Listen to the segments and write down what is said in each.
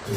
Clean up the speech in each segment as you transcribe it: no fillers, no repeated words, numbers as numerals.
Hi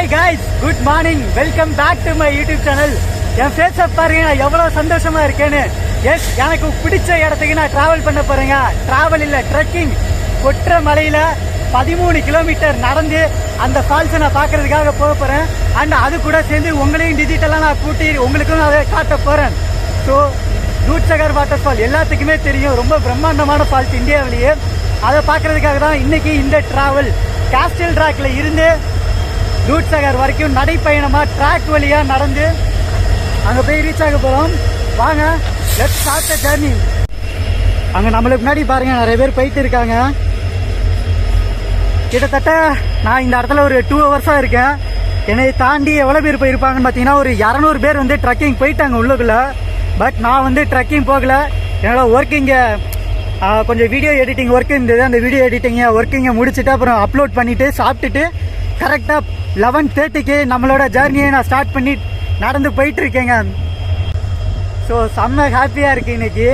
guys, good morning. Welcome back to my YouTube channel. என் ஃபேஸை பாருங்க, நான் எவ்வளோ சந்தோஷமா இருக்கேன்னு. எஸ், எனக்கு பிடிச்ச இடத்துக்கு நான் டிராவல் பண்ண போறேங்க. டிராவல் இல்லை, ட்ரெக்கிங். கொற்ற மலையில 13 கிலோமீட்டர் நடந்து அந்த ஃபால்ஸை நான் பார்க்கறதுக்காக போக போறேன். அண்ட் அது கூட சேர்ந்து உங்களையும் டிஜிட்டலாக நான் கூட்டி உங்களுக்கும் அதை காட்ட போறேன். ஸோ தூத்சகர் வாட்டர்ஃபால் எல்லாத்துக்குமே தெரியும், ரொம்ப பிரம்மாண்டமான ஃபால்ஸ் இந்தியாவிலேயே. அதை பார்க்கறதுக்காக தான் இன்னைக்கு இந்த டிராவல். கேஸ்டல் ட்ராக்ல இருந்து தூத்சகர் வரைக்கும் நடைப்பயணமா ட்ராக் வழியா நடந்து அங்க போய் ரீச் ஆக போறோம். வாங்க, லெட்ஸ் ஸ்டார்ட் தி ஜர்னி. அங்க நம்மளுக்கு முன்னாடி பாருங்க நிறைய பேர் போயிட்டு இருக்காங்க. கிட்டத்தட்ட நான் இந்த இடத்துல ஒரு 2 ஹவர்ஸா இருக்கேன். என்னை தாண்டி எவ்வளவு பேர் போயிருப்பாங்கன்னு பாத்தீங்கன்னா ஒரு 200 பேர் வந்து ட்ரெக்கிங் போயிட்டாங்க உள்ளுக்குள்ள. பட் நான் வந்து ட்ரெக்கிங் போகல. என்னோட ஒர்க்கிங்க கொஞ்சம் வீடியோ எடிட்டிங் ஒர்க் இருந்தது. அந்த வீடியோ எடிட்டிங்க ஒர்க்கிங்கை முடிச்சுட்டு அப்புறம் அப்லோட் பண்ணிட்டு சாப்பிட்டுட்டு கரெக்டாக 11:30க்கு நம்மளோட ஜர்னியை நான் ஸ்டார்ட் பண்ணி நடந்து போயிட்டு இருக்கேங்க. ஸோ செம்ம ஹாப்பியாக இருக்குது இன்னைக்கு.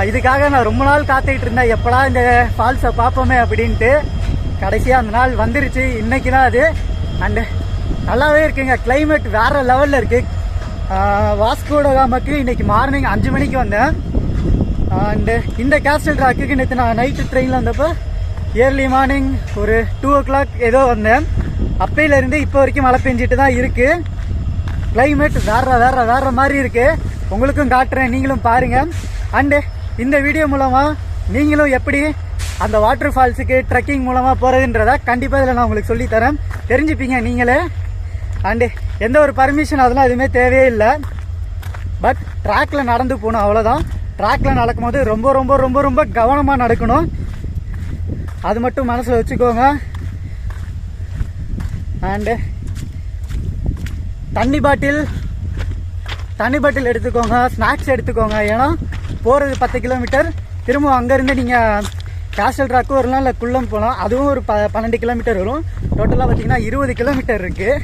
இதுக்காக நான் ரொம்ப நாள் காத்துக்கிட்டு இருந்தேன், எப்படா இந்த ஃபால்ஸை பார்ப்போமே அப்படின்ட்டு. கடைசியாக அந்த நாள் வந்துருச்சு, இன்னைக்கு தான் அது. அண்டு நல்லாவே இருக்குங்க, கிளைமேட் வேற லெவலில் இருக்குது. வாஸ்கோடகாமாக்கு இன்னைக்கு மார்னிங் 5 மணிக்கு வந்தேன். அண்டு இந்த கேஸ்டல் ட்ராக்குக்கு நேற்று நான் நைட்டு ட்ரெயினில் வந்தப்போ ஏர்லி மார்னிங் ஒரு 2 o'clock ஏதோ வந்தேன். அப்பையிலேருந்து இப்போ வரைக்கும் மழை பெஞ்சிட்டு தான் இருக்கு. கிளைமேட் வேற மாதிரி இருக்கு. உங்களுக்கும் காட்டுறேன், நீங்களும் பாருங்க. அண்டு இந்த வீடியோ மூலமா நீங்களும் எப்படி அந்த வாட்டர் ஃபால்ஸுக்கு ட்ரெக்கிங் மூலமா போறதுன்றத கண்டிப்பா இதில் நான் உங்களுக்கு சொல்லி தரேன், தெரிஞ்சுப்பீங்க நீங்களே. அண்டு எந்த ஒரு பர்மிஷன் அதெல்லாம் எதுவுமே தேவையே இல்லை. பட் ட்ராக்ல நடந்து போகணும், அவ்வளோதான். ட்ராக்ல நடக்கும்போது ரொம்ப ரொம்ப ரொம்ப ரொம்ப கவனமாக நடக்கணும், அது மட்டும் மனசில் வச்சுக்கோங்க. அண்டு தண்ணி பாட்டில் எடுத்துக்கோங்க, ஸ்நாக்ஸ் எடுத்துக்கோங்க. ஏன்னா போகிறது 10 கிலோமீட்டர், திரும்ப அங்கேருந்து நீங்கள் கேஸ்டல் ட்ராக்கும் வரலாம், இல்லை குள்ளம் போகலாம். அதுவும் ஒரு 12 கிலோமீட்டர் வரும். டோட்டலாக பார்த்தீங்கன்னா 20 கிலோமீட்டர் இருக்குது.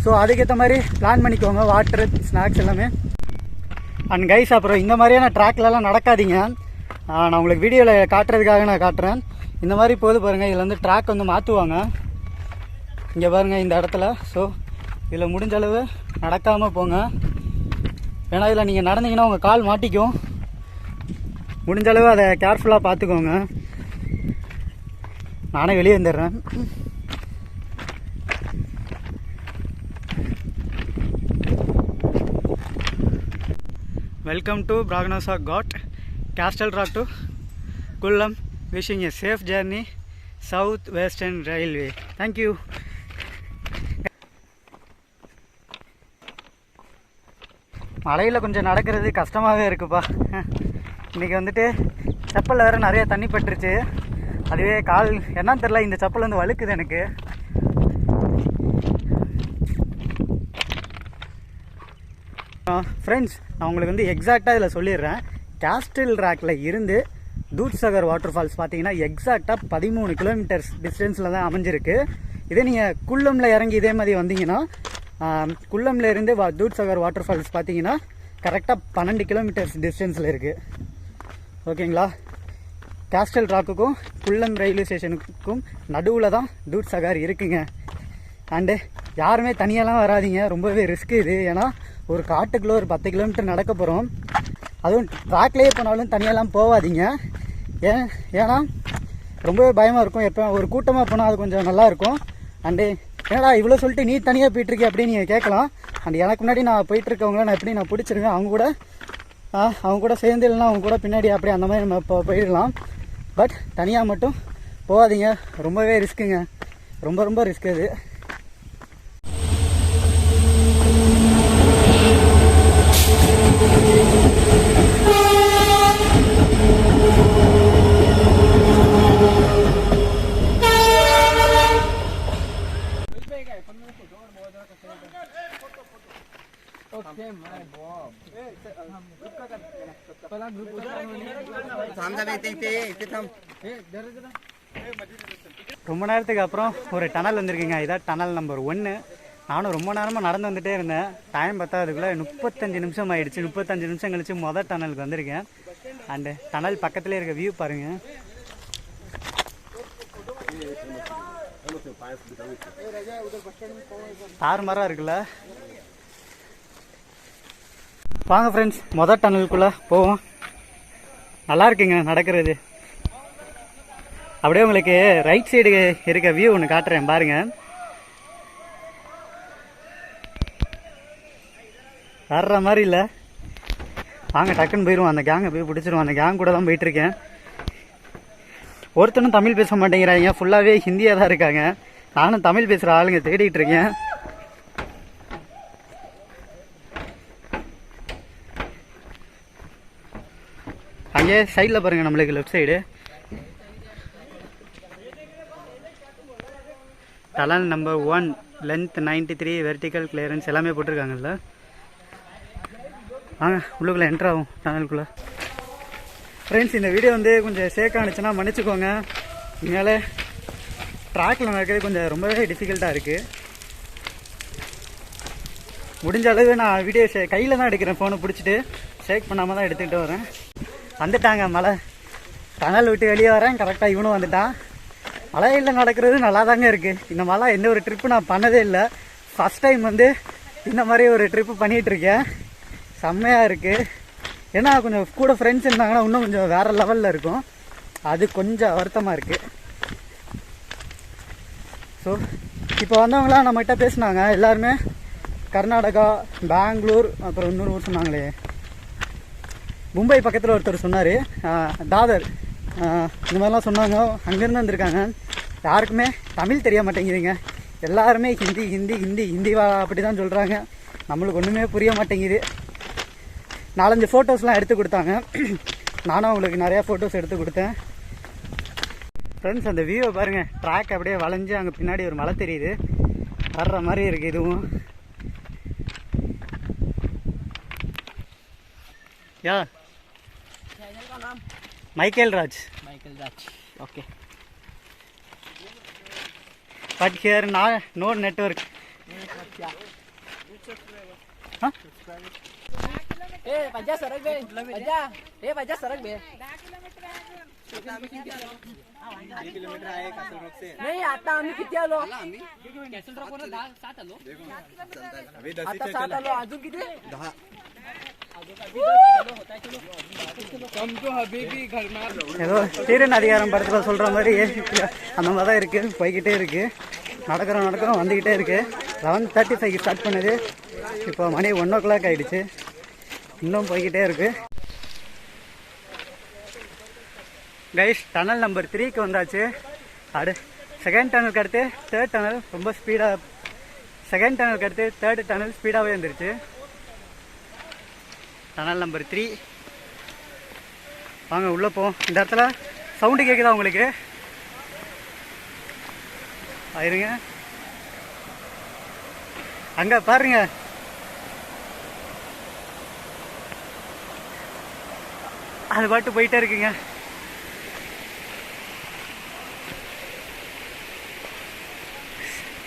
ஸோ அதுக்கேற்ற மாதிரி பிளான் பண்ணிக்கோங்க, வாட்டர், ஸ்நாக்ஸ் எல்லாமே. அண்ட் கைஸ், அப்புறம் இந்த மாதிரியான ட்ராக்லலாம் நடக்காதீங்க. நான் உங்களுக்கு வீடியோவில் காட்டுறதுக்காக நான் காட்டுறேன். இந்த மாதிரி போது பாருங்கள், இதில் வந்து ட்ராக் வந்து மாற்றுவாங்க. இங்கே பாருங்கள் இந்த இடத்துல. ஸோ இதில் முடிஞ்ச அளவு நடக்காமல் போங்க. ஏன்னா இதில் நீங்கள் நடந்தீங்கன்னா உங்கள் கால் மாட்டிக்கும். முடிஞ்ச அளவு அதை கேர்ஃபுல்லாக பார்த்துக்கோங்க. நானே வெளியே வந்துடுறேன். Welcome to Bragnasagar Ghat, Castle Rock to Kulem. Wishing a safe journey, South Western Railway. Thank you. மலையில் கொஞ்சம் நடக்கிறது கஷ்டமாகவே இருக்குப்பா. இன்றைக்கி வந்துட்டு செப்பலில் வேறு நிறைய தண்ணி பட்டுருச்சு. அதுவே கால் என்னன்னு தெரில, இந்த செப்பல் வந்து வழுக்குது எனக்கு. ஃப்ரெண்ட்ஸ், நான் உங்களுக்கு வந்து எக்ஸாக்டாக இதில் சொல்லிடுறேன். கேஸ்டல் ட்ராக்ல இருந்து தூத்சகர் வாட்டர் ஃபால்ஸ் பார்த்தீங்கன்னா எக்ஸாக்டாக 13 கிலோமீட்டர்ஸ் டிஸ்டன்ஸில் தான் அமைஞ்சிருக்கு. இதே நீங்கள் குள்ளமில் இறங்கி இதே மாதிரி வந்தீங்கன்னா, குள்ளமில் இருந்து தூத்சகர் வாட்டர் ஃபால்ஸ் பார்த்தீங்கன்னா கரெக்டாக 12 கிலோமீட்டர்ஸ் டிஸ்டன்ஸில் இருக்குது. ஓகேங்களா. கேஸ்டல் ராக்குக்கும் குள்ளம் ரயில்வே ஸ்டேஷனுக்கும் நடுவில் தான் தூத்சாகர் இருக்குங்க. அண்டு யாருமே தனியாலாம் வராதிங்க, ரொம்பவே ரிஸ்க்கு இது. ஏன்னா ஒரு காட்டுக்குள்ளே ஒரு 10 கிலோமீட்டர் நடக்க போகிறோம். அதுவும் ட்ராக்லேயே போனாலும் தனியாலாம் போகாதீங்க. ஏன்னா ரொம்பவே பயமாக இருக்கும். எப்போ ஒரு கூட்டமாக போனால் அது கொஞ்சம் நல்லாயிருக்கும். அண்டு ஏன்னா இவ்வளோ சொல்லிட்டு நீ தனியாக போயிட்டுருக்கே அப்படின்னு நீங்கள் கேட்கலாம். அண்ட் எனக்கு முன்னாடி நான் போயிட்டுருக்கவங்கள நான் எப்படி நான் பிடிச்சிருக்கேன், அவங்க கூட சேர்ந்து இல்லைனா அவங்க கூட பின்னாடி அப்படி அந்த மாதிரி நம்ம போயிடலாம். பட் தனியாக மட்டும் போகாதீங்க, ரொம்பவே ரிஸ்க்குங்க, ரொம்ப ரொம்ப ரிஸ்க் அது. ரொம்ப நேரத்துக்கு அப்புறம் ஒரு டனல் வந்திருக்குங்க. இதான் டனல் நம்பர் 1. நானும் ரொம்ப நேரமாக நடந்து வந்துட்டே இருந்தேன். டைம் பார்த்தா அதுக்குள்ளே 35 நிமிஷம் ஆயிடுச்சு. 35 நிமிஷம் கழிச்சு மொதல் டனலுக்கு வந்திருக்கேன். அண்டு டனல் பக்கத்துலேயே இருக்க வியூ பாருங்கள். தாறுமாறாக இருக்குல்ல. வாங்க ஃப்ரெண்ட்ஸ், மொதல் டனலுக்குள்ளே போவோம். நல்லா இருக்குங்க நடக்கிறது. அப்படியே உங்களுக்கு ரைட் சைடு இருக்க வியூ ஒன்று காட்டுறேன் பாருங்க. வர்ற மாதிரி இல்லை. வாங்க டக்குன்னு போயிடுவோம். அந்த கேங்கை போய் பிடிச்சிருவோம். அந்த கேங் கூட தான் போயிட்டுருக்கேன். ஒருத்தனும் தமிழ் பேச மாட்டேங்கிறாங்க, ஃபுல்லாகவே ஹிந்தியாக தான் இருக்காங்க. நானும் தமிழ் பேசுகிற ஆளுங்க தேடிட்டு இருக்கேன். அங்கே சைடில் பாருங்கள், நம்மளுக்கு left side tunnel number 1, length 93, vertical clearance எல்லாமே போட்டிருக்காங்கல்ல. வாங்க உள்ளுக்குள்ளே என்ட்ரு ஆகும் டனலுக்குள்ளே. ஃப்ரெண்ட்ஸ், இந்த வீடியோ வந்து கொஞ்சம் ஷேக் ஆனிச்சுன்னா மன்னிச்சுக்கோங்க. இனிமேல் ட்ராக்கில் நடக்கிறது கொஞ்சம் ரொம்பவே டிஃபிகல்ட்டாக இருக்குது. முடிஞ்ச அளவு நான் வீடியோ கையில் தான் எடுக்கிறேன், ஃபோனை பிடிச்சிட்டு ஷேக் பண்ணாமல் தான் எடுத்துக்கிட்டு வரேன். வந்துட்டாங்க மலை. டனல் விட்டு வெளியே வரேன், கரெக்டாக இவனும் வந்துட்டான். மலையில் நடக்கிறது நல்லா தாங்க இருக்குது. இந்த மலை எந்த ஒரு ட்ரிப்பு நான் பண்ணதே இல்லை. ஃபஸ்ட் டைம் வந்து இந்த மாதிரி ஒரு ட்ரிப்பு பண்ணிகிட்ருக்கேன். செம்மையாக இருக்குது. ஏன்னா கொஞ்சம் கூட ஃப்ரெண்ட்ஸ் இருந்தாங்கன்னா இன்னும் கொஞ்சம் வேறு லெவலில் இருக்கும். அது கொஞ்சம் வருத்தமாக இருக்குது. ஸோ இப்போ வந்தவங்களாம் நம்மகிட்ட பேசினாங்க. எல்லாருமே கர்நாடகா, பெங்களூர், அப்புறம் இன்னொரு ஊர் சொன்னாங்களே, மும்பை பக்கத்தில் ஒருத்தர் சொன்னார், தாதர், இந்த மாதிரிலாம் சொன்னாங்க. அங்கேருந்து வந்திருக்காங்க. யாருக்குமே தமிழ் தெரிய மாட்டேங்குதுங்க. எல்லாருமே ஹிந்தி ஹிந்தி ஹிந்தி ஹிந்தி அப்படி தான் சொல்கிறாங்க. நம்மளுக்கு ஒன்றுமே புரிய மாட்டேங்குது. 4-5 ஃபோட்டோஸ்லாம் எடுத்து கொடுத்தாங்க. நானும் அவங்களுக்கு நிறையா ஃபோட்டோஸ் எடுத்து கொடுத்தேன். ஃப்ரெண்ட்ஸ், அந்த வியூவை பாருங்கள். ட்ராக் அப்படியே வளைஞ்சு அங்கே பின்னாடி ஒரு மலை தெரியுது. வர்ற மாதிரி இருக்குது இதுவும். Yeah Michael Raj. Okay. But here no network. Huh? Pajak sarak be. Pajak. Pajak sarak be. 10 kilometre आहे कासल रॉक से. नहीं आता आम्ही किती आलो? कॅसल रॉक वर 7 आलो. अभी 10 आता 7 आलो. अजून किती? 10. ஏதோ சீரன் அதிகாரம் படத்தில் சொல்கிற மாதிரி அந்த மாதிரி தான் இருக்குது. போய்கிட்டே இருக்குது. நடக்கிறோம் வந்துக்கிட்டே இருக்குது. 11:35 ஸ்டார்ட் பண்ணுது. இப்போ மணி 1 o'clock ஆகிடுச்சு. இன்னும் போய்கிட்டே இருக்குது. கைஸ், டனல் நம்பர் 3க்கு வந்தாச்சு. செகண்ட் டனலுக்கு அடுத்து தேர்ட் டனல் ரொம்ப ஸ்பீடாக, செகண்ட் டனலுக்கு அடுத்து தேர்ட் டனல் ஸ்பீடாகவே வந்துருச்சு. Tunnel number 3. வாங்க உள்ளே போவோம். இந்த இடத்துல சவுண்டு கேட்குதா உங்களுக்கு? ஆயிருங்க. அங்கே பாருங்க, அது பாட்டு போயிட்டே இருக்குங்க.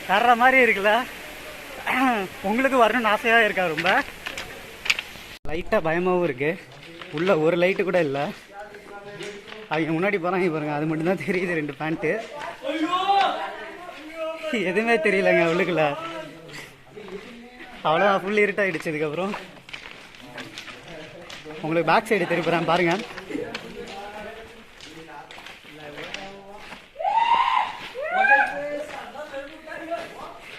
வர்ற மாதிரி இருக்குல்ல. உங்களுக்கு வரணும்னு ஆசையாக இருக்கா? ரொம்ப லைட்டாக பயமாகவும் இருக்குது. உள்ளே ஒரு லைட்டு கூட இல்லை. அவங்க முன்னாடி போகிறாங்க பாருங்க, அது மட்டும்தான் தெரியுது 2 பேண்ட்டு. எதுவுமே தெரியலங்க உள்ளுக்குள்ள. அவ்வளோ ஃபுல் இருட்டாகிடுச்சு. இதுக்கப்புறம் உங்களுக்கு பேக் சைடு திருப்புறேன் பாருங்க.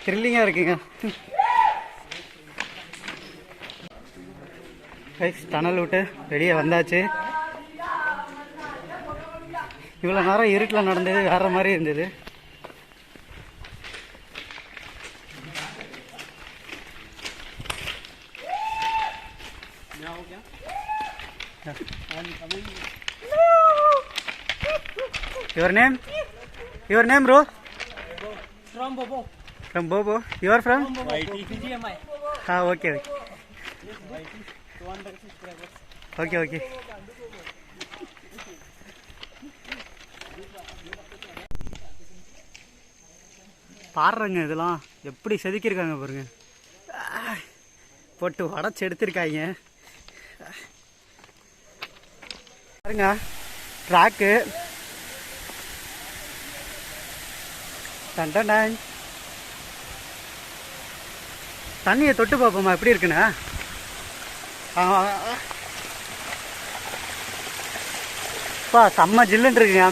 த்ரில்லிங்காக இருக்குங்க. டனல் விட்டு ரெடியாக வந்தாச்சு. இவ்வளோ நேரம் இருட்டில் நடந்தது வேற மாதிரி இருந்தது. Your name? Your name, bro? From Bobo. From Bobo. You are from? BGMI. Okay. Okay. பாருங்க இதெல்லாம் எப்படி செதுக்கியிருக்காங்க பாருங்க. போட்டு உடச்சி எடுத்திருக்காங்க பாருங்க. ட்ராக்கு தண்ணியை தொட்டு பார்ப்போமா எப்படி இருக்குண்ணா? செம்ம ஜில்லுன்னு இருக்குங்க.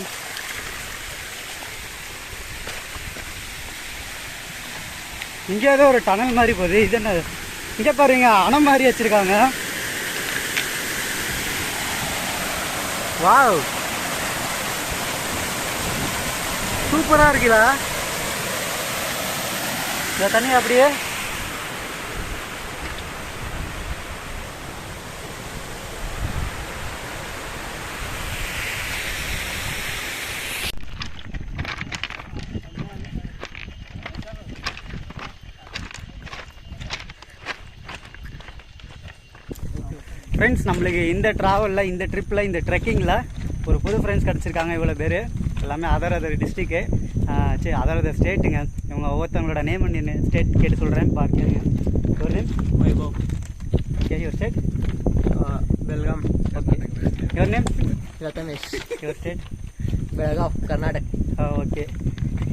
இங்கே ஏதோ ஒரு டனல் மாதிரி போகுது. இது என்ன? இங்கே பாருங்க அணை மாதிரி வச்சிருக்காங்க. வாவ், சூப்பராக இருக்குல்ல இந்த தண்ணி அப்படியே. ஃப்ரெண்ட்ஸ், நம்மளுக்கு இந்த ட்ராவலில், இந்த ட்ரிப்பில், இந்த ட்ரெக்கிங்கில் ஒரு புது ஃப்ரெண்ட்ஸ் கிடச்சிருக்காங்க. இவ்வளோ பேர் எல்லாமே அதர் டிஸ்ட்ரிக்கு, சரி அதர் ஸ்டேட்டுங்க. இவங்க ஒவ்வொருத்தவங்களோட நேம் அண்ட் ஸ்டேட் கேட்டு சொல்கிறேன் பாருங்க. ஒரு name Vaibhav. Okay. Your state? Belgaum. Okay. Your name? Rathamesh. Your state? Belgaum, Karnataka. Okay.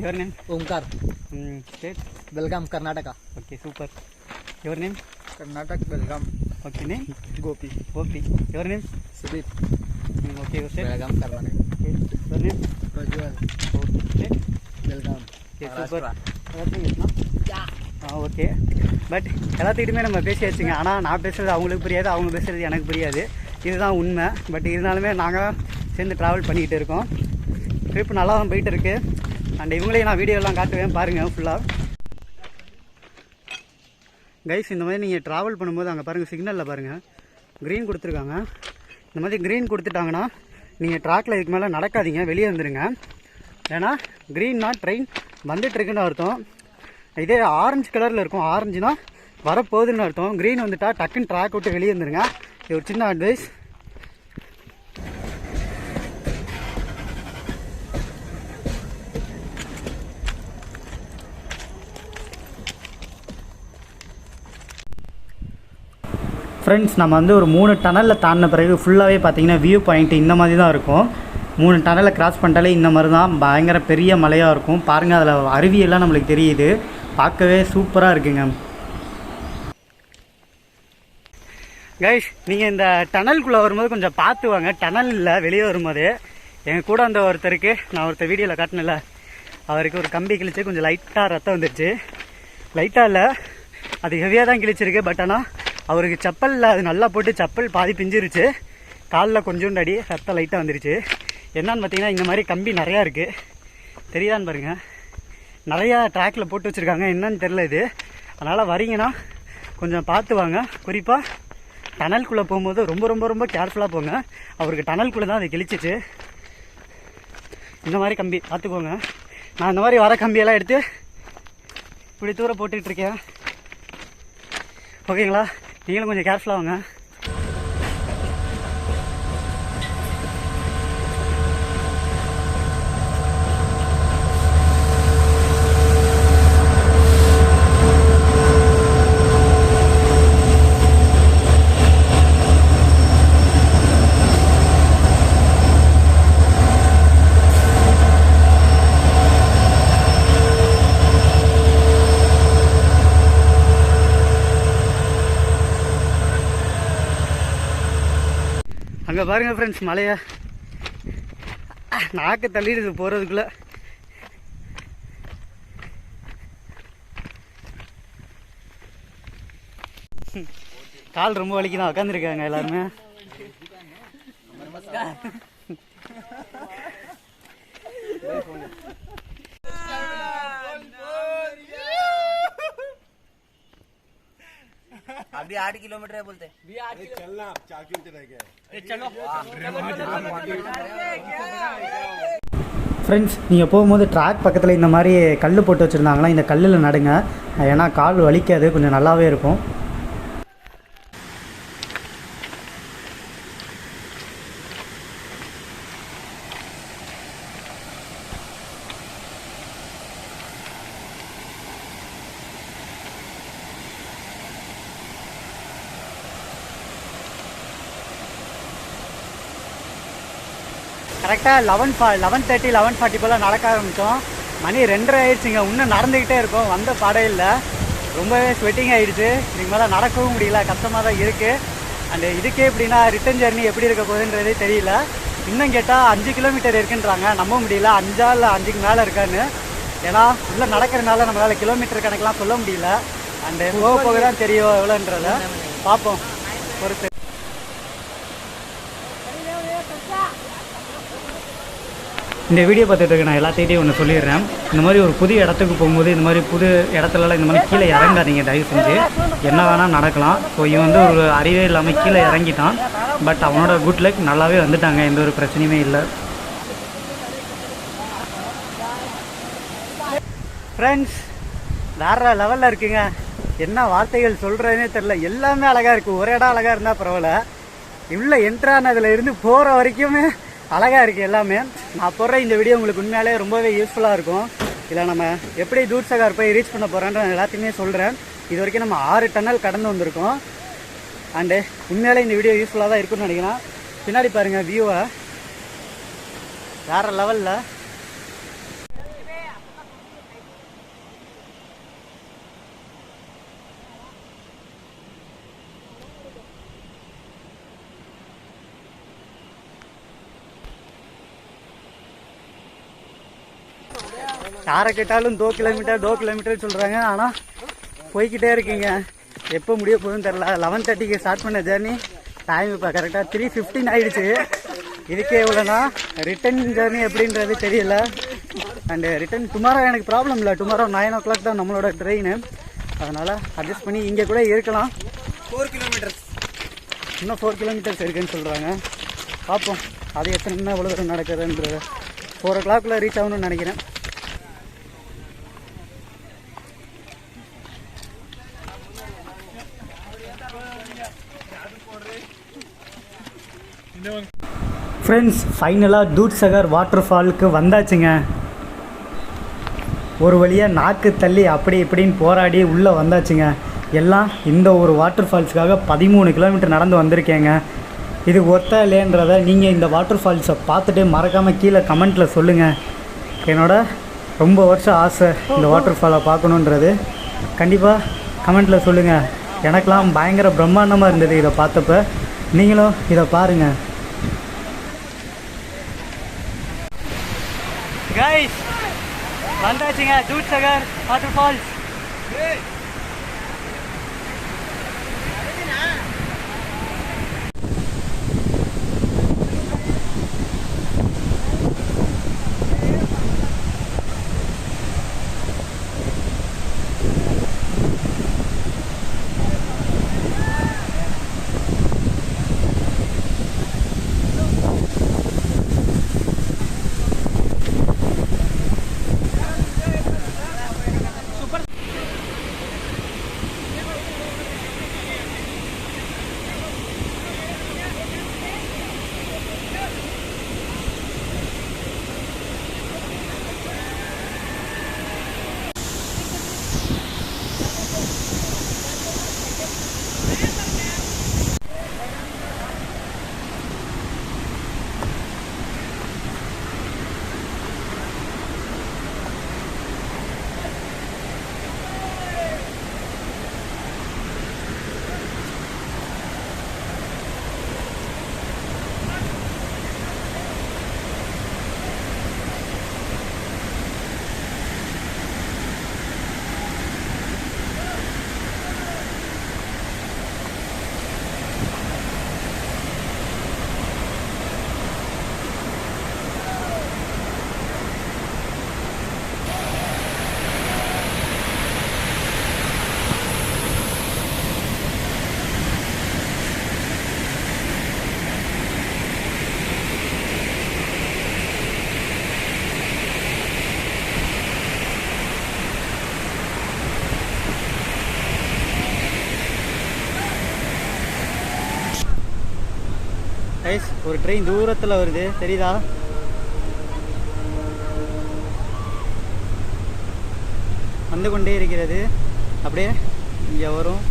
Your name? Omkar. State? Belgaum, Karnataka. Okay, super. Your name? Karnataka, Belgaum. Okay. Name? Gopi. Your name? Sudeep. Okay. Your state? Belgaum, Karnataka. Okay. Your name? Rajwal. Okay. State? Belgaum. Okay, super. Okay. But எல்லாத்துக்கிட்டுமே நம்ம பேசியாச்சுங்க. ஆனால் நான் பேசுகிறது அவங்களுக்கு புரியாது, அவங்க பேசுகிறது எனக்கு புரியாது. இதுதான் உண்மை. பட் இருந்தாலுமே நாங்கள் சேர்ந்து ட்ராவல் பண்ணிக்கிட்டு இருக்கோம். ட்ரிப் நல்லா தான் போயிட்டு இருக்கு. அண்ட் இவங்களையும் நான் வீடியோலாம் காட்டுவேன் பாருங்கள் ஃபுல்லாக. கைஸ், இந்த மாதிரி நீங்கள் ட்ராவல் பண்ணும்போது அங்கே பாருங்கள், சிக்னலில் பாருங்கள் க்ரீன் கொடுத்துருக்காங்க. இந்த மாதிரி க்ரீன் கொடுத்துட்டாங்கன்னா நீங்கள் ட்ராக்கில் இதுக்கு மேலே நடக்காதீங்க, வெளியே வந்துடுங்க. ஏன்னா க்ரீன்னா ட்ரெயின் வந்துட்டுருக்குன்னு அர்த்தம். இதே ஆரஞ்சு கலரில் இருக்கும், ஆரஞ்சுனா வரப்போகுதுன்னு அர்த்தம். க்ரீன் வந்துட்டால் டக்குன்னு ட்ராக் விட்டு வெளியே வந்துடுங்க. இது ஒரு சின்ன அட்வைஸ். ஃப்ரெண்ட்ஸ், நம்ம வந்து ஒரு 3 டனலில் தாண்டின பிறகு ஃபுல்லாகவே பார்த்தீங்கன்னா வியூ பாயிண்ட் இந்த மாதிரி தான் இருக்கும். 3 டனலை கிராஸ் பண்ணிட்டாலே இந்த மாதிரி தான் பயங்கர பெரிய மலையாக இருக்கும். பாருங்கள், அதில் அருவியெல்லாம் நம்மளுக்கு தெரியுது. பார்க்கவே சூப்பராக இருக்குங்க. கைஸ், நீங்கள் இந்த டனலுக்குள்ளே வரும்போது கொஞ்சம் பார்த்து வாங்க. டனலில் வெளியே வரும்போது எங்கள் கூட அந்த ஒருத்தருக்கு நான் ஒருத்தர் வீடியோவில் காட்டினல, அவருக்கு ஒரு கம்பி கிழிச்சு கொஞ்சம் லைட்டாக ரத்தம் வந்துடுச்சு. லைட்டாக இல்லை, அது ஹெவியாக தான் கிழிச்சிருக்கு. பட் ஆனால் அவருக்கு செப்பலில் அது நல்லா போட்டு செப்பல் பாதி பிஞ்சிருச்சு. காலில் கொஞ்சோண்டு அடி ரத்தம் லைட்டாக வந்துருச்சு. என்னன்னு பார்த்தீங்கன்னா இந்த மாதிரி கம்பி நிறையா இருக்குது, தெரியாதான்னு பாருங்கள். நிறையா ட்ராக்கில் போட்டு வச்சுருக்காங்க, என்னன்னு தெரில இது. அதனால் வரீங்கன்னா கொஞ்சம் பார்த்து வாங்க. குறிப்பாக டனல்குள்ளே போகும்போது ரொம்ப ரொம்ப ரொம்ப கேர்ஃபுல்லாக போங்க. அவருக்கு டனல்குள்ளே தான் அது கிழிச்சிச்சு. இந்த மாதிரி கம்பி பார்த்துக்கோங்க. நான் இந்த மாதிரி வர கம்பியெல்லாம் எடுத்து இப்படி தூரம் போட்டுட்ருக்கேன். ஓகேங்களா? நீங்களும் கொஞ்சம் கேர்ஃபுல்லாக வாங்க. அங்கே பாருங்கள் ஃப்ரெண்ட்ஸ் மலையை நாக்கு தள்ளிடுது போகிறதுக்குள்ளே. கால் ரொம்ப வலிக்குதான் உட்காந்துருக்காங்க எல்லாருமே. अभी 8 किलोमीटर है बोलते चलना 4 किलोमीटर रह गया चलो ஃப்ரெண்ட்ஸ் நீங்கள் போகும்போது ட்ராக் பக்கத்தில் இந்த மாதிரி கல் போட்டு வச்சுருந்தாங்களா, இந்த கல்லில் நடுங்க. ஏன்னா கால் வலிக்காது, கொஞ்சம் நல்லாவே இருக்கும். கரெக்டாக 11:30 11:40 போல் நடக்க ஆரம்பித்தோம். மணி 2:30 ஆயிடுச்சுங்க. இன்னும் நடந்துக்கிட்டே இருக்கோம். வந்த பாடே இல்லை, ரொம்பவே ஸ்வெட்டிங் ஆகிடுச்சு. இதுக்கு மேலே நடக்கவும் முடியல, கஷ்டமாக தான் இருக்குது. அண்டு இதுக்கே எப்படின்னா ரிட்டன் ஜெர்னி எப்படி இருக்க போகுதுன்றதே தெரியல. இன்னும் கேட்டால் 5 கிலோமீட்டர் இருக்குன்றாங்க. நம்ப முடியல 5 இல்லை 5க்கு மேலே இருக்கான்னு. ஏன்னா உள்ளே நடக்கிறதுனால நம்மளால் கிலோமீட்டர் கணக்கெலாம் சொல்ல முடியல. அண்டு போக போக தான் தெரியும் எவ்வளோன்றத. பார்ப்போம் பொறுத்து. இந்த வீடியோ பார்த்துட்டு நான் எல்லாத்தையும் ஒன்று சொல்லிடுறேன். இந்த மாதிரி ஒரு புது இடத்துக்கு போகும்போது இந்த மாதிரி புது இடத்துலலாம் இந்த மாதிரி கீழே இறங்காதீங்க தயவு செஞ்சு. என்ன வேணால் நடக்கலாம். ஸோ இவன் வந்து ஒரு அறிவே இல்லாமல் கீழே இறங்கிட்டான். பட் அவனோட குட் லக் நல்லாவே வந்துட்டாங்க, எந்த ஒரு பிரச்சனையுமே இல்லை. ஃப்ரெண்ட்ஸ் வேறு லெவலில் இருக்குங்க. என்ன வார்த்தைகள் சொல்கிறதுனே தெரில. எல்லாமே அழகாக இருக்குது. ஒரு இடம் அழகாக இருந்தால் பரவாயில்ல, இவ்வளோ என்ட்ரானதில் இருந்து போகிற வரைக்குமே அழகாக இருக்குது எல்லாமே. நான் போடுற இந்த வீடியோ உங்களுக்கு உண்மையாலே ரொம்பவே யூஸ்ஃபுல்லாக இருக்கும். இதில் நம்ம எப்படி தூத்சகார் போய் ரீச் பண்ண போகிறோன்ற எல்லாத்தையுமே சொல்கிறேன். இது வரைக்கும் நம்ம 6 டன்னல் கடந்து வந்திருக்கோம். அண்டு உண்மையாலே இந்த வீடியோ யூஸ்ஃபுல்லாக தான் இருக்குன்னு நினைக்கிறேன். பின்னாடி பாருங்கள் வியூவை, வேறு லெவலில். யாரை கேட்டாலும் 2 கிலோமீட்டர் சொல்கிறாங்க. ஆனால் போய்கிட்டே இருக்கீங்க. எப்போ முடிய போகுதுன்னு தெரில. 11:30க்கு ஸ்டார்ட் பண்ண ஜேர்னி டைம் இப்போ கரெக்டாக 3:15 ஆகிடுச்சு. இதுக்கே எவ்வளோனா ரிட்டன் ஜேர்னி எப்படின்றது தெரியல. அண்டு ரிட்டன் டுமாரோ எனக்கு ப்ராப்ளம் இல்லை. டுமாரோ 9 o'clock தான் நம்மளோட ட்ரெயின். அதனால் அட்ஜஸ்ட் பண்ணி இங்கே கூட இருக்கலாம். 4 கிலோமீட்டர்ஸ் இன்னும் 4 கிலோமீட்டர்ஸ் இருக்குதுன்னு சொல்கிறாங்க. பார்ப்போம் அது எத்தனை எவ்வளோ தூரம் நடக்குதுன்றது. 4 o'clock ரீச் ஆகணும்னு நினைக்கிறேன். ஃப்ரெண்ட்ஸ் ஃபைனலாக தூத்சகர் வாட்டர்ஃபாலுக்கு வந்தாச்சுங்க. ஒரு வழியாக நாக்கு தள்ளி அப்படி இப்படின்னு போராடி உள்ளே வந்தாச்சுங்க. எல்லாம் இந்த ஒரு வாட்டர் ஃபால்ஸுக்காக 13 கிலோமீட்டர் நடந்து வந்திருக்கேங்க. இது ஒர்த்தா இல்லைன்றதை நீங்கள் இந்த வாட்டர் ஃபால்ஸை பார்த்துட்டு மறக்காமல் கீழே கமெண்ட்டில் சொல்லுங்கள். என்னோட ரொம்ப வருஷம் ஆசை இந்த வாட்டர் ஃபாலை பார்க்கணுன்றது. கண்டிப்பாக கமெண்ட்டில் சொல்லுங்கள். எனக்கெலாம் பயங்கர பிரம்மாண்டமாக இருந்தது இதை பார்த்தப்ப. நீங்களும் இதை பாருங்கள். கைஸ் வந்தாச்சுங்க தூத்சகர் வாட்டர் ஃபால்ஸ். கைஸ் ஒரு ட்ரெயின் தூரத்தில் வருது தெரியுதா? வந்து கொண்டே இருக்கிறது. அப்படியே இங்கே வரும்.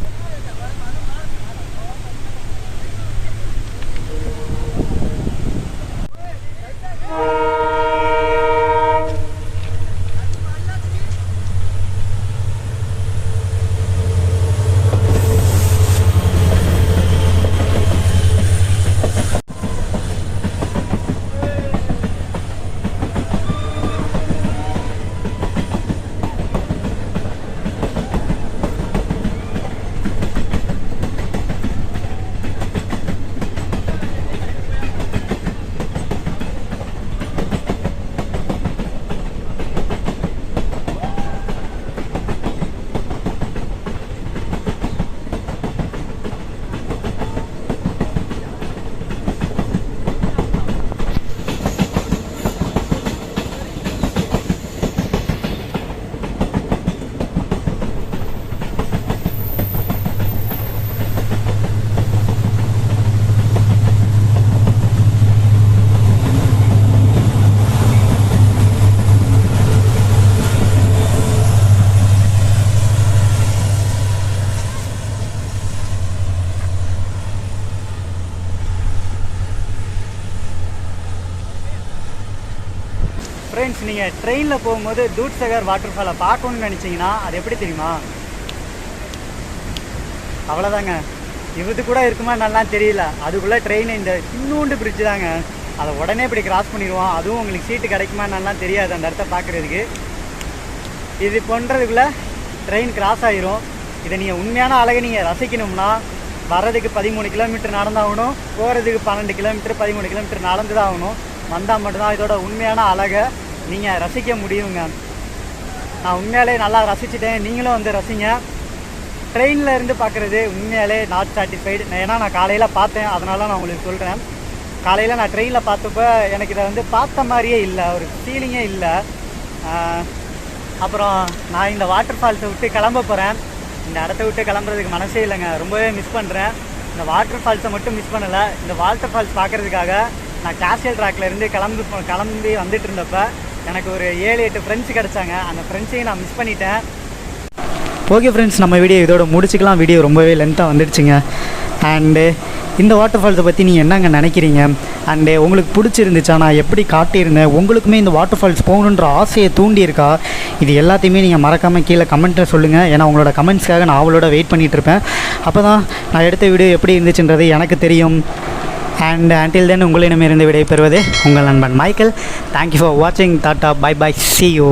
ஃப்ரெண்ட்ஸ், நீங்கள் ட்ரெயினில் போகும்போது தூத்சகர் வாட்டர்ஃபாலை பார்க்கணுன்னு நினச்சிங்கன்னா அது எப்படி தெரியுமா? அவ்வளோதாங்க. இது கூட இருக்குமா நல்லா தெரியல. அதுக்குள்ளே ட்ரெயின் இந்த சின்னூண்டு பிரிட்ஜு தாங்க. அதை உடனே இப்படி கிராஸ் பண்ணிடுவோம். அதுவும் உங்களுக்கு சீட்டு கிடைக்குமா நல்லா தெரியாது அந்த இடத்த பார்க்குறதுக்கு. இது பண்ணுறதுக்குள்ளே ட்ரெயின் கிராஸ் ஆகிரும். இதை நீங்கள் உண்மையான அழகை நீங்கள் ரசிக்கணும்னா வர்றதுக்கு 13 கிலோமீட்டர் நடந்தாகணும், போகிறதுக்கு 12 கிலோமீட்டர் 13 கிலோமீட்டர் நடந்து தான் ஆகணும். வந்தால் மட்டும்தான் இதோட உண்மையான அழகை நீங்கள் ரசிக்க முடியுங்க. நான் உண்மையாலே நல்லா ரசிச்சுட்டேன். நீங்களும் வந்து ரசிங்க. ட்ரெயினில் இருந்து பார்க்குறது உண்மையாலே நாட் சாட்டிஸ்ஃபைடு. ஏன்னா நான் காலையில் பார்த்தேன், அதனால நான் உங்களுக்கு சொல்கிறேன். காலையில் நான் ட்ரெயினில் பார்த்தப்போ எனக்கு இதை வந்து பார்த்த மாதிரியே இல்லை, ஒரு ஃபீலிங்கே இல்லை. அப்புறம் நான் இந்த வாட்டர் ஃபால்ஸை விட்டு கிளம்ப போகிறேன். இந்த இடத்த விட்டு கிளம்புறதுக்கு மனசே இல்லைங்க. ரொம்பவே மிஸ் பண்ணுறேன். இந்த வாட்டர் ஃபால்ஸை மட்டும் மிஸ் பண்ணலை, இந்த வாட்டர் ஃபால்ஸ் பார்க்குறதுக்காக நான் கேஷியல் ட்ராக்லேருந்து கிளம்பி வந்துட்டு இருந்தப்போ எனக்கு ஒரு 7-8 ஃப்ரெண்ட்ஸ் கிடச்சாங்க. அந்த ஃப்ரெண்ட்ஸையும் நான் மிஸ் பண்ணிட்டேன். ஓகே ஃப்ரெண்ட்ஸ், நம்ம வீடியோ இதோட முடிச்சுக்கலாம். வீடியோ ரொம்பவே லென்த்தாக வந்துடுச்சுங்க. அண்டு இந்த வாட்டர் ஃபால்ஸை பற்றி நீங்கள் என்னங்க நினைக்கிறீங்க? அண்டு உங்களுக்கு பிடிச்சிருந்துச்சா? நான் எப்படி காட்டியிருந்தேன்? உங்களுக்குமே இந்த வாட்டர் ஃபால்ஸ் போகணுன்ற ஆசையை தூண்டியிருக்கா? இது எல்லாத்தையுமே நீங்கள் மறக்காமல் கீழே கமெண்ட்டில் சொல்லுங்கள். ஏன்னா உங்களோட கமெண்ட்ஸ்க்காக நான் அவளோட வெயிட் பண்ணிகிட்ருப்பேன். அப்போ தான் நான் எடுத்த வீடியோ எப்படி இருந்துச்சுன்றது எனக்கு தெரியும். And until then, உங்களிடமிருந்து விடைபெறுவது உங்கள் நண்பன் Michael. Thank you for watching. Tata, bye bye, see you.